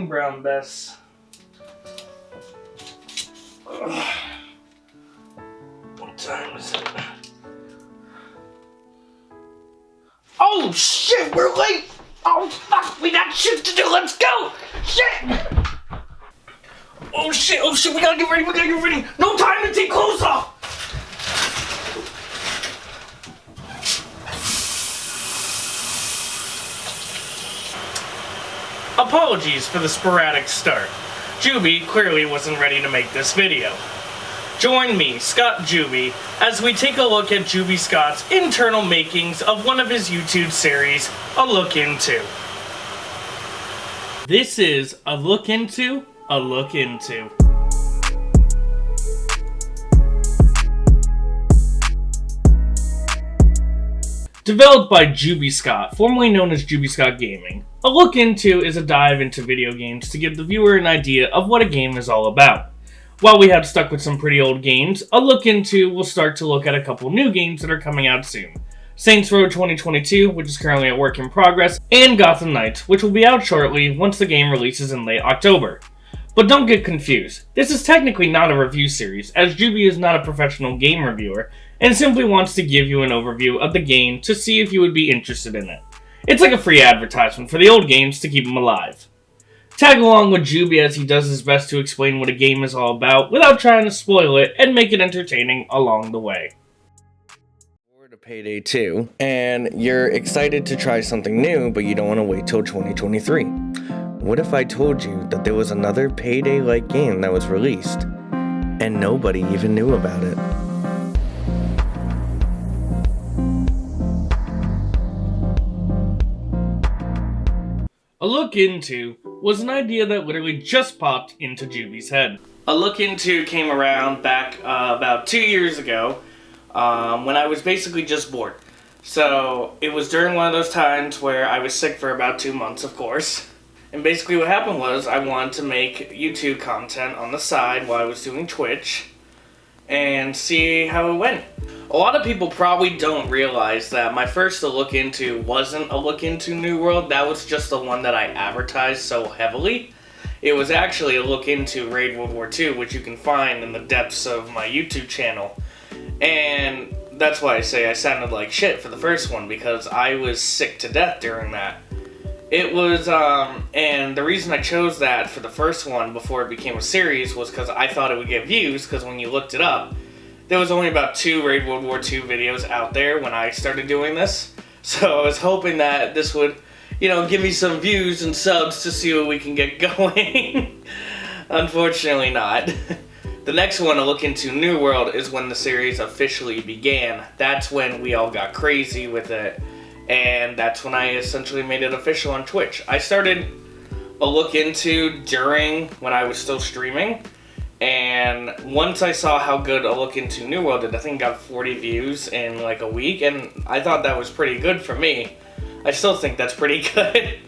morning, Brown Bess. Ugh. What time is it? Oh shit, we're late! Oh fuck, we got shit to do, let's go! Shit! Oh shit, we gotta get ready! No time to take clothes off! Apologies for the sporadic start. Juby clearly wasn't ready to make this video. Join me, Scott Juby, as we take a look at Juby Scott's internal makings of one of his YouTube series, A Look Into. This is A Look Into, A Look Into. Developed by Juby Scott, formerly known as Juby Scott Gaming, A Look Into is a dive into video games to give the viewer an idea of what a game is all about. While we have stuck with some pretty old games, A Look Into will start to look at a couple new games that are coming out soon. Saints Row 2022, which is currently a work in progress, and Gotham Knights, which will be out shortly once the game releases in late October. But don't get confused, this is technically not a review series, as Juby is not a professional game reviewer, and simply wants to give you an overview of the game to see if you would be interested in it. It's like a free advertisement for the old games to keep them alive. Tag along with Juby as he does his best to explain what a game is all about without trying to spoil it and make it entertaining along the way. To Payday 2, and you're excited to try something new, but you don't want to wait till 2023. What if I told you that there was another Payday-like game that was released, and nobody even knew about it? A Look Into was an idea that literally just popped into Juby's head. A Look Into came around back about 2 years ago when I was basically just bored. So it was during one of those times where I was sick for about 2 months, of course. And basically what happened was I wanted to make YouTube content on the side while I was doing Twitch and see how it went. A lot of people probably don't realize that my first A Look Into wasn't A Look Into New World. That was just the one that I advertised so heavily. It was actually A Look Into Raid World War II, which you can find in the depths of my YouTube channel. And that's why I say I sounded like shit for the first one, because I was sick to death during that. It was, and the reason I chose that for the first one before it became a series was because I thought it would get views, because when you looked it up, there was only about 2 Raid World War II videos out there when I started doing this. So I was hoping that this would, give me some views and subs to see what we can get going. Unfortunately not. The next one, A Look Into New World, is when the series officially began. That's when we all got crazy with it. And that's when I essentially made it official on Twitch. I started A Look Into when I was still streaming. And once I saw how good A Look Into New World did, I think it got 40 views in like a week. And I thought that was pretty good for me. I still think that's pretty good.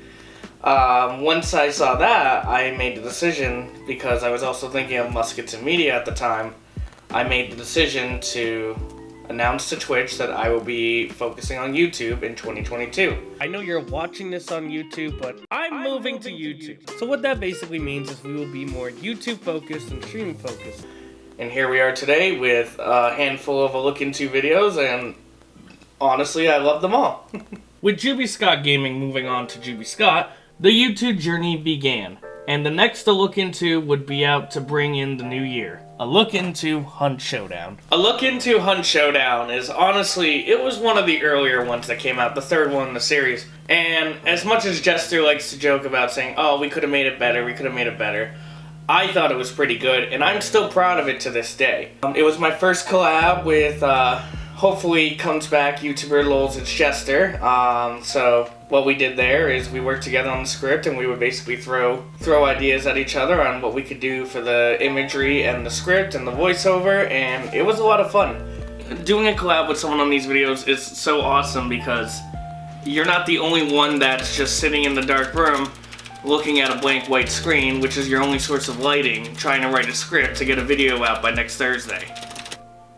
Once I saw that, I made the decision, because I was also thinking of Muskets and Media at the time, I made the decision to announce to Twitch that I will be focusing on YouTube in 2022. I know you're watching this on YouTube, but I'm moving to YouTube. So what that basically means is we will be more YouTube focused and streaming focused. And here we are today with a handful of A Look Into videos, and honestly, I love them all. With Juby Scott Gaming moving on to Juby Scott, the YouTube journey began, and the next A Look Into would be out to bring in the new year. A Look Into Hunt Showdown. A Look Into Hunt Showdown is honestly, it was one of the earlier ones that came out, the third one in the series. And as much as Jester likes to joke about saying, oh, we could have made it better, I thought it was pretty good, and I'm still proud of it to this day. It was my first collab with, hopefully comes back, YouTuber Lols It's Jester. So what we did there is we worked together on the script, and we would basically throw ideas at each other on what we could do for the imagery and the script and the voiceover, and it was a lot of fun. Doing a collab with someone on these videos is so awesome, because you're not the only one that's just sitting in the dark room looking at a blank white screen, which is your only source of lighting, trying to write a script to get a video out by next Thursday.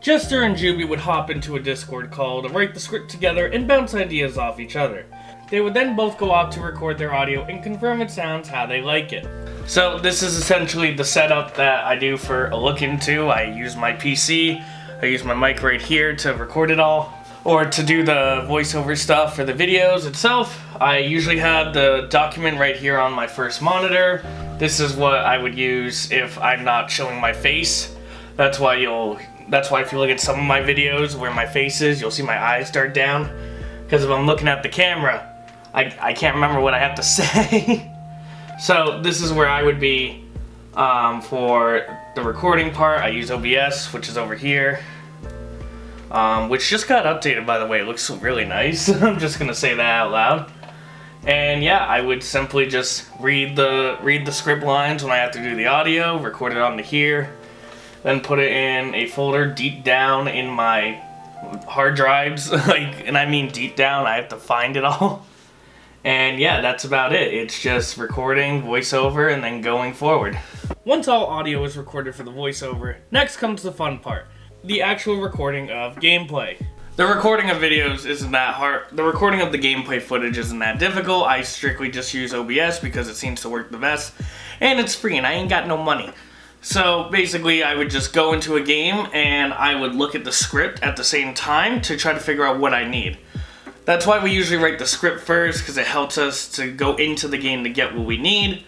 Jester and Juby would hop into a Discord call to write the script together and bounce ideas off each other. They would then both go out to record their audio and confirm it sounds how they like it. So this is essentially the setup that I do for a look into. I use my PC, I use my mic right here to record it all, or to do the voiceover stuff for the videos itself. I usually have the document right here on my first monitor. This is what I would use if I'm not showing my face. That's why if you look at some of my videos where my face is, you'll see my eyes dart down. Because if I'm looking at the camera, I can't remember what I have to say. So this is where I would be for the recording part. I use OBS, which is over here. Which just got updated, by the way. It looks really nice. I'm just gonna say that out loud. And yeah, I would simply just read the script lines when I have to do the audio, record it onto here, then put it in a folder deep down in my hard drives. And I mean deep down, I have to find it all. And yeah, that's about it. It's just recording, voiceover, and then going forward. Once all audio is recorded for the voiceover, next comes the fun part. The actual recording of gameplay. The recording of videos isn't that hard. The recording of the gameplay footage isn't that difficult. I strictly just use OBS because it seems to work the best. And it's free and I ain't got no money. So basically I would just go into a game and I would look at the script at the same time to try to figure out what I need. That's why we usually write the script first, because it helps us to go into the game to get what we need.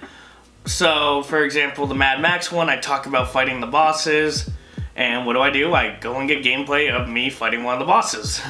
So, for example, the Mad Max one, I talk about fighting the bosses. And what do? I go and get gameplay of me fighting one of the bosses.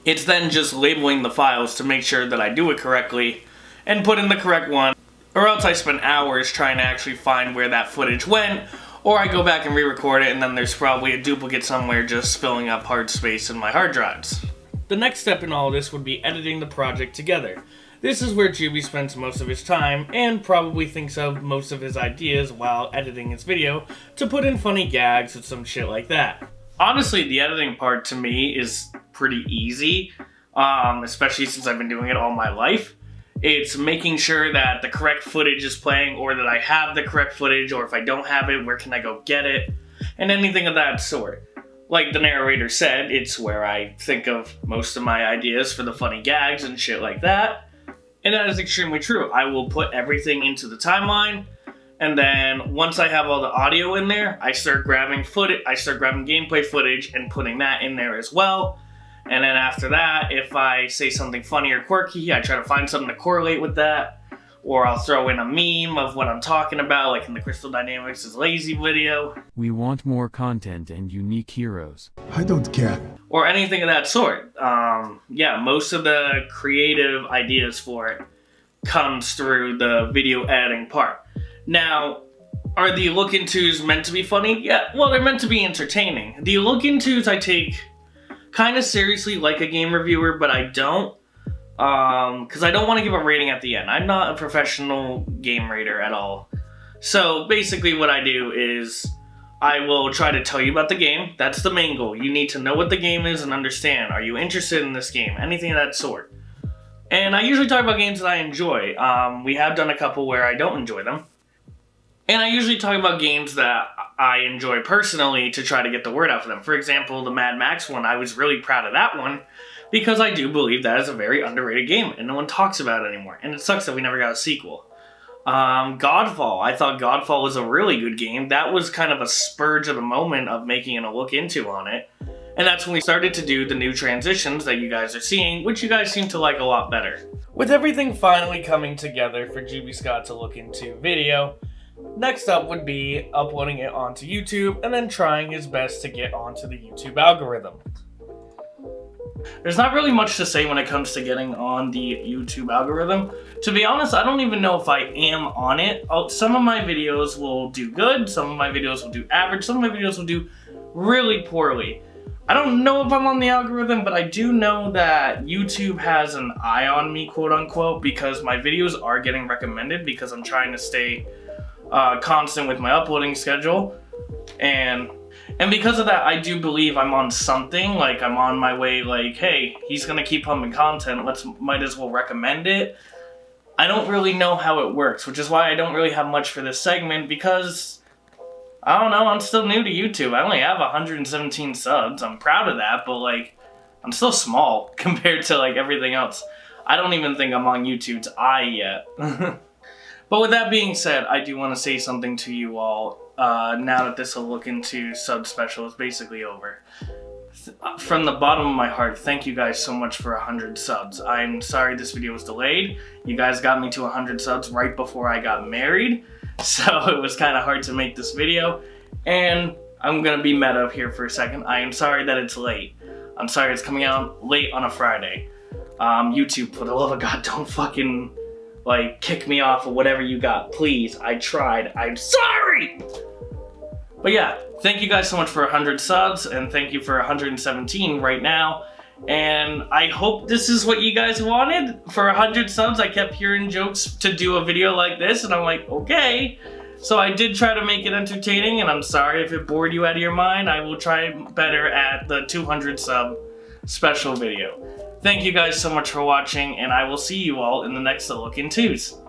It's then just labeling the files to make sure that I do it correctly and put in the correct one. Or else I spend hours trying to actually find where that footage went. Or I go back and re-record it and then there's probably a duplicate somewhere just filling up hard space in my hard drives. The next step in all of this would be editing the project together. This is where Juby spends most of his time and probably thinks of most of his ideas while editing his video to put in funny gags and some shit like that. Honestly, the editing part to me is pretty easy, especially since I've been doing it all my life. It's making sure that the correct footage is playing, or that I have the correct footage, or if I don't have it, where can I go get it, and anything of that sort. Like the narrator said, it's where I think of most of my ideas for the funny gags and shit like that. And that is extremely true. I will put everything into the timeline, and then once I have all the audio in there, I start grabbing gameplay footage and putting that in there as well. And then after that, if I say something funny or quirky, I try to find something to correlate with that. Or I'll throw in a meme of what I'm talking about, like in the Crystal Dynamics is Lazy video. We want more content and unique heroes. I don't care. Or anything of that sort. Yeah, most of the creative ideas for it comes through the video editing part. Now, are the look-intos meant to be funny? Yeah, well, they're meant to be entertaining. The look-intos I take kind of seriously like a game reviewer, but I don't. Because I don't want to give a rating at the end. I'm not a professional game rater at all. So basically what I do is I will try to tell you about the game. That's the main goal. You need to know what the game is and understand. Are you interested in this game? Anything of that sort. And I usually talk about games that I enjoy. We have done a couple where I don't enjoy them. And I usually talk about games that I enjoy personally to try to get the word out for them. For example, the Mad Max one, I was really proud of that one. Because I do believe that is a very underrated game and no one talks about it anymore. And it sucks that we never got a sequel. Godfall. I thought Godfall was a really good game. That was kind of a spurge of the moment of making a look into on it. And that's when we started to do the new transitions that you guys are seeing, which you guys seem to like a lot better. With everything finally coming together for Juby Scott to look into video, next up would be uploading it onto YouTube and then trying his best to get onto the YouTube algorithm. There's not really much to say when it comes to getting on the YouTube algorithm. To be honest, I don't even know if I am on it. Some of my videos will do good, some of my videos will do average, some of my videos will do really poorly. I don't know if I'm on the algorithm, but I do know that YouTube has an eye on me, quote unquote, because my videos are getting recommended because I'm trying to stay constant with my uploading schedule. And because of that, I do believe I'm on something, like I'm on my way, like, hey, he's gonna keep pumping content, might as well recommend it. I don't really know how it works, which is why I don't really have much for this segment, because, I don't know, I'm still new to YouTube. I only have 117 subs, I'm proud of that, but like, I'm still small compared to like everything else. I don't even think I'm on YouTube's eye yet. But with that being said, I do want to say something to you all now that this Look Into sub special is basically over. From the bottom of my heart, thank you guys so much for 100 subs. I'm sorry this video was delayed. You guys got me to 100 subs right before I got married, so it was kind of hard to make this video. And I'm gonna be meta here for a second. I am sorry that it's late. I'm sorry it's coming out late on a Friday. YouTube, for the love of God, don't fucking like kick me off or whatever you got. Please, I tried. I'm sorry! But yeah, thank you guys so much for 100 subs, and thank you for 117 right now. And I hope this is what you guys wanted. For 100 subs, I kept hearing jokes to do a video like this, and I'm like, okay. So I did try to make it entertaining, and I'm sorry if it bored you out of your mind. I will try better at the 200 sub special video. Thank you guys so much for watching, and I will see you all in the next Look Intos.